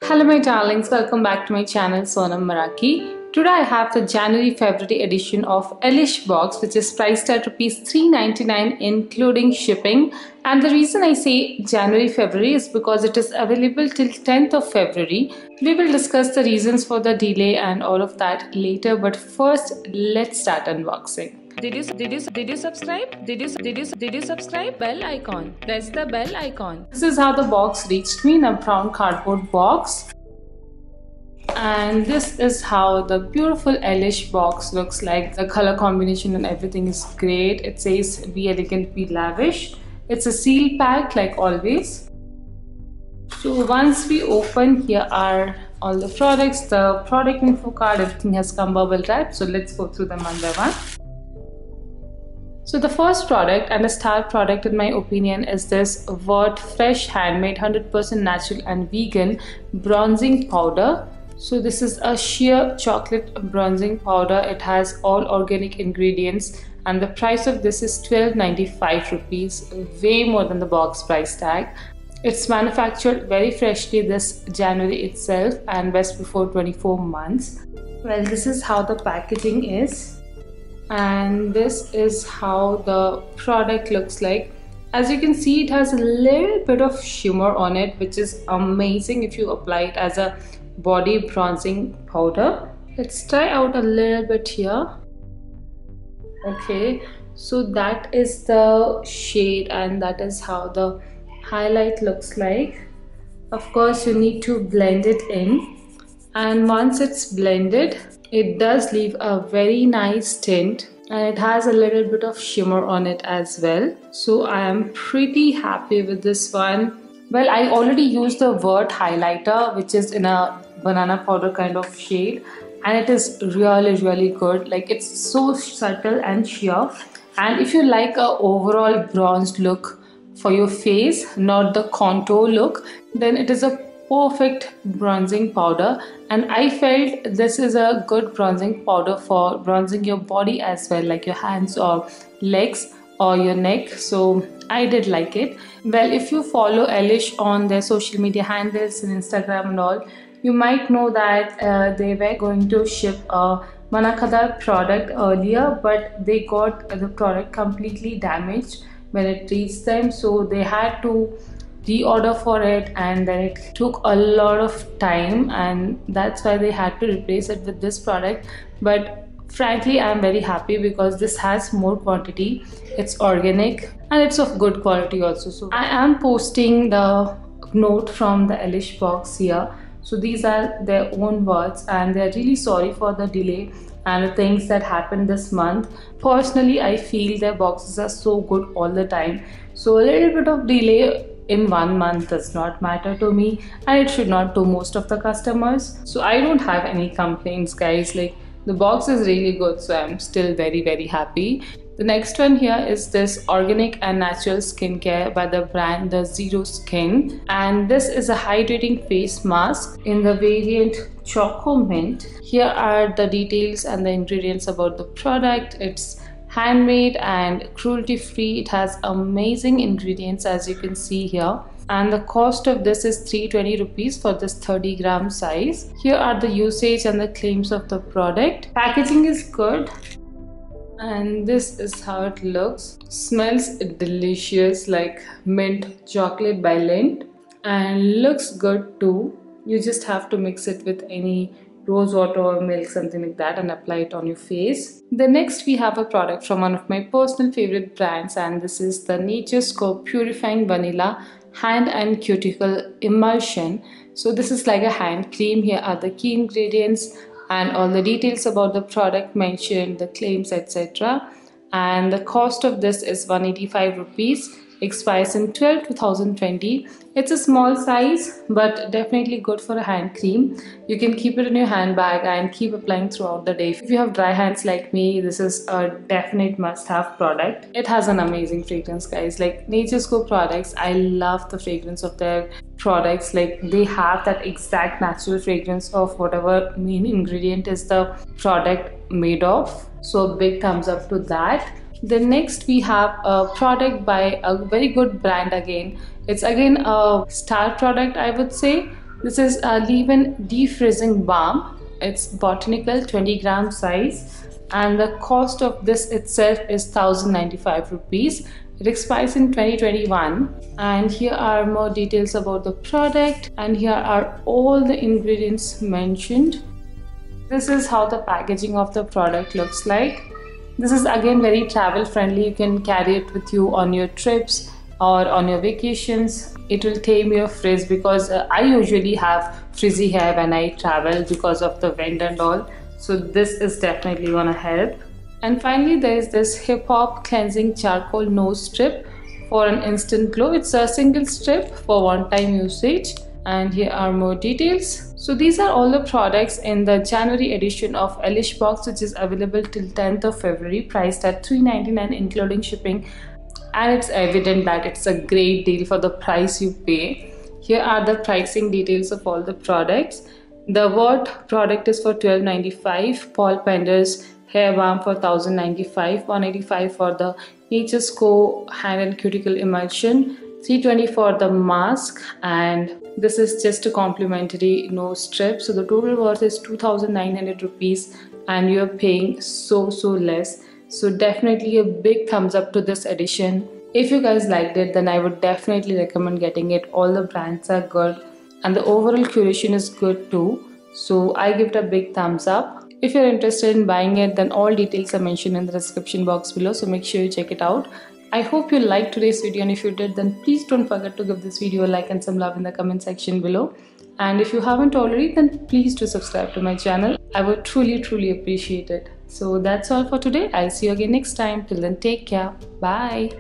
Hello my darlings, welcome back to my channel SonaMeraki. Today I have the January-February edition of Ellish Box, which is priced at Rs 399 including shipping. And the reason I say January-February is because it is available till 10th of February. We will discuss the reasons for the delay and all of that later, but first let's start unboxing. Did you subscribe? Did you subscribe? Bell icon. Press the bell icon. This is how the box reached me in a brown cardboard box. And this is how the beautiful Ellish box looks like. The color combination and everything is great. It says be elegant, be lavish. It's a seal pack like always. So once we open, here are all the products, the product info card, everything has come bubble wrapped. So let's go through them one by one. So the first product and a star product in my opinion is this Vert Fresh Handmade 100% natural and vegan bronzing powder. So this is a sheer chocolate bronzing powder. It has all organic ingredients and the price of this is 12.95 rupees, way more than the box price tag. It's manufactured very freshly this January itself and best before 24 months. Well, this is how the packaging is. And this is how the product looks like. As you can see, it has a little bit of shimmer on it, which is amazing if you apply it as a body bronzing powder. Let's try out a little bit here. Okay, so that is the shade and that is how the highlight looks like. Of course, you need to blend it in, and once it's blended, it does leave a very nice tint and it has a little bit of shimmer on it as well. So I am pretty happy with this one. Well, I already used the Vert highlighter, which is in a banana powder kind of shade, and it is really good. Like, it's so subtle and sheer, and if you like a overall bronzed look for your face, not the contour look, then it is a perfect bronzing powder. And I felt this is a good bronzing powder for bronzing your body as well, like your hands or legs or your neck. So I did like it. Well, if you follow Ellish on their social media handles and Instagram and all, you might know that they were going to ship a Manakadar product earlier, but they got the product completely damaged when it reached them, so they had to reorder for it, and then it took a lot of time, and that's why they had to replace it with this product. But frankly, I'm very happy because this has more quantity, it's organic and it's of good quality also. So I am posting the note from the Ellish box here. So these are their own words and they're really sorry for the delay and the things that happened this month. Personally, I feel their boxes are so good all the time, so a little bit of delay in 1 month does not matter to me, and it should not to most of the customers. So I don't have any complaints, guys. Like, the box is really good, so I'm still very happy. The next one here is this organic and natural skincare by the brand The Zero Skin, and this is a hydrating face mask in the variant Choco Mint. Here are the details and the ingredients about the product. It's handmade and cruelty free. It has amazing ingredients, as you can see here, and the cost of this is 320 rupees for this 30-gram size. Here are the usage and the claims of the product. Packaging is good and this is how it looks. Smells delicious, like mint chocolate by Lindt, and looks good too. You just have to mix it with any rose water or milk, something like that, and apply it on your face. The next we have a product from one of my personal favorite brands, and this is the Nature Scope Purifying Vanilla Hand and Cuticle Emulsion. So this is like a hand cream. Here are the key ingredients and all the details about the product mentioned, the claims, etc. And the cost of this is 185 rupees. Expires in 12/2020. It's a small size but definitely good for a hand cream. You can keep it in your handbag and keep applying throughout the day. If you have dry hands like me, this is a definite must-have product. It has an amazing fragrance, guys. Like, Nature Scope products, I love the fragrance of their products. Like, they have that exact natural fragrance of whatever main ingredient is the product made of. So big thumbs up to that. Then next we have a product by a very good brand again. It's again a star product, I would say. This is a leave-in defrizzing balm. It's botanical, 20 gram size, and the cost of this itself is 1095 rupees. It expires in 2021. And here are more details about the product, and here are all the ingredients mentioned. This is how the packaging of the product looks like. This is again very travel friendly. You can carry it with you on your trips or on your vacations. It will tame your frizz, because I usually have frizzy hair when I travel because of the wind and all. So this is definitely gonna help. And finally, there is this Hip Hop Cleansing Charcoal Nose Strip for an instant glow. It's a single strip for one-time usage. And here are more details. So these are all the products in the January edition of Ellish Box, which is available till 10th of February, priced at $3.99 including shipping. And it's evident that it's a great deal for the price you pay. Here are the pricing details of all the products. The Word product is for $12.95. Paul Pender's hair balm for $1,095. $185 for the Nature's Co hand and cuticle emulsion. $320 for the mask, and this is just a complimentary nose strip. So the total worth is 2,900 rupees, and you're paying so less. So definitely a big thumbs up to this edition. If you guys liked it, then I would definitely recommend getting it. All the brands are good and the overall curation is good too. So I give it a big thumbs up. If you're interested in buying it, then all details are mentioned in the description box below. So make sure you check it out. I hope you liked today's video, and if you did, then please don't forget to give this video a like and some love in the comment section below. And if you haven't already, then please do subscribe to my channel. I would truly appreciate it. So that's all for today. I'll see you again next time. Till then, take care. Bye.